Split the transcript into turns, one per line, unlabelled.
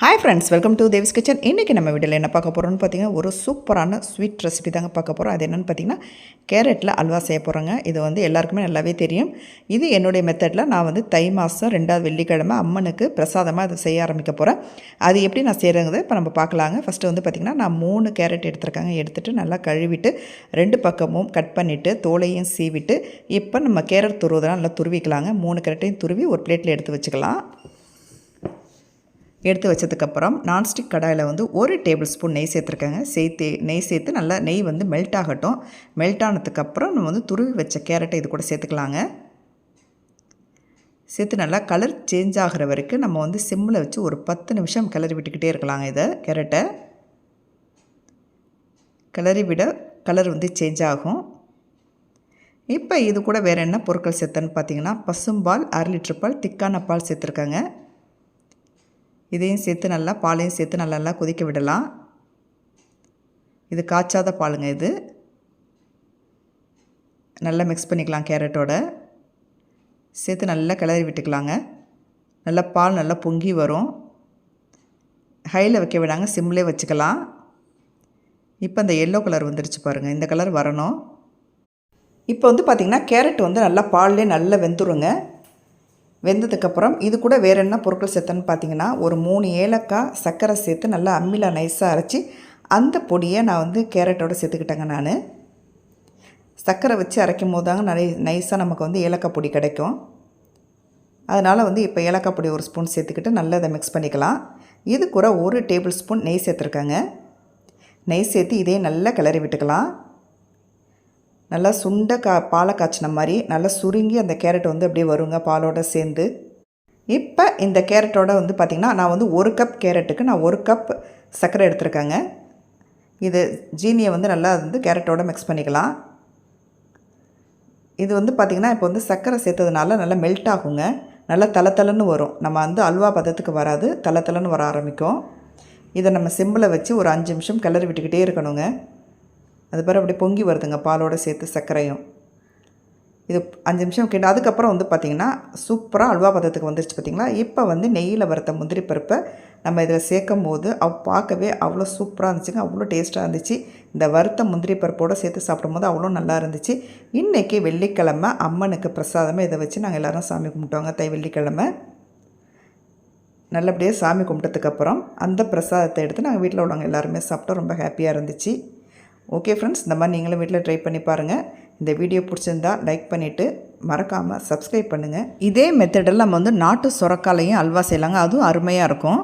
Hi friends, welcome to Devi's kitchen. இன்றைக்கி நம்ம வீட்டில் என்ன பார்க்க போகிறோம்னு பார்த்தீங்கன்னா, ஒரு சூப்பரான ஸ்வீட் ரெசிபி தாங்க பார்க்க போகிறோம். அது என்னென்னு பார்த்தீங்கன்னா, கேரட்டில் அல்வா செய்ய போகிறோங்க. இது வந்து எல்லாருக்குமே நல்லாவே தெரியும். இது என்னுடைய மெத்தடில் நான் வந்து தை மாதம் 2வது வெள்ளிக்கிழமை அம்மனுக்கு பிரசாதமாக அதை செய்ய ஆரம்பிக்க போகிறேன். அது எப்படி நான் செய்கிறேங்கிறத இப்போ நம்ம பார்க்கலாங்க. ஃபஸ்ட்டு வந்து பார்த்திங்கன்னா, நான் 3 கேரட் எடுத்துருக்காங்க. எடுத்துகிட்டு நல்லா கழுவிட்டு 2 பக்கமும் கட் பண்ணிவிட்டு தோலையும் சீவிட்டு இப்போ நம்ம கேரட் துருவதெல்லாம் நல்லா துருவிக்கலாங்க. 3 கேரட்டையும் துருவி ஒரு பிளேட்டில் எடுத்து வச்சுக்கலாம். எடுத்து வச்சதுக்கப்புறம் நான்ஸ்டிக் கடாயில் வந்து 1 டேபிள் ஸ்பூன் நெய் சேர்த்துருக்கேங்க. நெய் சேர்த்து நல்லா நெய் வந்து மெல்ட் ஆகட்டும். மெல்ட் ஆனதுக்கப்புறம் நம்ம வந்து துருவி வச்ச கேரட்டை இது கூட சேர்த்துக்கலாங்க. சேர்த்து நல்லா கலர் சேஞ்ச் ஆகிற வரைக்கும் நம்ம வந்து சிம்மில் வச்சு ஒரு 10 நிமிஷம் கிளறி விட்டுக்கிட்டே இருக்கலாங்க. இதை கேரட்டை கிளறி விட கலர் வந்து சேஞ்ச் ஆகும். இப்போ இது கூட வேறு என்ன பொருட்கள் சேர்த்தேன்னு பார்த்தீங்கன்னா, பசும்பால் 1/2 லிட்டர் பால், திக்கான பால் சேர்த்துருக்காங்க. இதையும் சேர்த்து நல்லா பாலையும் சேர்த்து நல்லா கொதிக்க விடலாம். இது காய்ச்சாத பாலுங்க. இது நல்லா மிக்ஸ் பண்ணிக்கலாம். கேரட்டோட சேர்த்து நல்லா கிளறி விட்டுக்கலாங்க. நல்லா பால் நல்லா பொங்கி வரும். ஹையில் வைக்க விடாங்க, சிம்லே வச்சுக்கலாம். இப்போ இந்த எல்லோ கலர் வந்துருச்சு பாருங்கள். இந்த கலர் வரணும். இப்போ வந்து பார்த்திங்கன்னா கேரட் வந்து நல்லா பால்லே நல்லா வெந்துருங்க. வெந்ததுக்கப்புறம் இது கூட வேறு என்ன பொருட்கள் சேர்த்தேன்னு பார்த்தீங்கன்னா, ஒரு 3 ஏலக்காய் சர்க்கரை சேர்த்து நல்லா அம்மியில் நைஸாக அரைச்சி அந்த பொடியை நான் வந்து கேரட்டோடு சேர்த்துக்கிட்டேங்க. நான் சர்க்கரை வச்சு அரைக்கும் போது தாங்க நைஸாக நமக்கு வந்து ஏலக்காய் பொடி கிடைக்கும். அதனால் வந்து இப்போ ஏலக்காய் பொடி 1 ஸ்பூன் சேர்த்துக்கிட்டு நல்லா அதை மிக்ஸ் பண்ணிக்கலாம். இது கூட 1 டேபிள் ஸ்பூன் நெய் சேர்த்துருக்காங்க. நெய் சேர்த்து இதையும் நல்லா கிளறி விட்டுக்கலாம். நல்லா சுண்ட பாலை காய்ச்சின மாதிரி நல்லா சுருங்கி அந்த கேரட் வந்து அப்படியே வருங்க பாலோடு சேர்ந்து. இப்போ இந்த கேரட்டோட வந்து பார்த்திங்கன்னா, நான் வந்து 1 கப் கேரட்டுக்கு நான் 1 கப் சர்க்கரை எடுத்துருக்கேங்க. இது ஜீனியை வந்து நல்லா வந்து கேரட்டோட மிக்ஸ் பண்ணிக்கலாம். இது வந்து பார்த்திங்கன்னா, இப்போ வந்து சர்க்கரை சேர்த்ததுனால நல்லா மெல்ட் ஆகுங்க. நல்லா தளன்னு வரும். நம்ம வந்து அல்வா பதத்துக்கு வராது, தளன்னு வர ஆரம்பிக்கும். இதை நம்ம சிம்மில் வச்சு ஒரு 5 நிமிஷம் கிளறி விட்டுக்கிட்டே இருக்கணுங்க. அது பிறகு அப்படியே பொங்கி வருதுங்க பாலோடு சேர்த்து சர்க்கரையும். இது 5 நிமிஷம் கிட்ட அதுக்கப்புறம் வந்து பார்த்திங்கன்னா சூப்பராக அல்வா பதத்துக்கு வந்துருச்சு பார்த்திங்களா. இப்போ வந்து நெய்யில் வறுத்த முந்திரி பருப்பை நம்ம இதில் சேர்க்கும் போது பார்க்கவே அவ்வளோ சூப்பராக இருந்துச்சுங்க. அவ்வளோ டேஸ்ட்டாக இருந்துச்சு. இந்த வறுத்த முந்திரி பருப்போடு சேர்த்து சாப்பிடும்போது அவ்வளோ நல்லா இருந்துச்சு. இன்றைக்கி வெள்ளிக்கிழமை அம்மனுக்கு பிரசாதமாக இதை வச்சு நாங்கள் எல்லோரும் சாமி கும்பிட்டோங்க. தை வெள்ளிக்கிழமை நல்லபடியாக சாமி கும்பிட்டதுக்கப்புறம் அந்த பிரசாதத்தை எடுத்து நாங்கள் வீட்டில் உள்ளவங்க எல்லாருமே சாப்பிட்டோம். ரொம்ப ஹாப்பியாக இருந்துச்சு. ஓகே ஃப்ரெண்ட்ஸ், இந்த மாதிரி நீங்களும் வீட்டில் ட்ரை பண்ணி பாருங்கள். இந்த வீடியோ பிடிச்சிருந்தா லைக் பண்ணிவிட்டு மறக்காமல் சப்ஸ்கிரைப் பண்ணுங்கள். இதே மெத்தடில் நம்ம வந்து நாட்டு சுரக்காலையும் அல்வா செய்யலாங்க. அதுவும் அருமையாக இருக்கும்.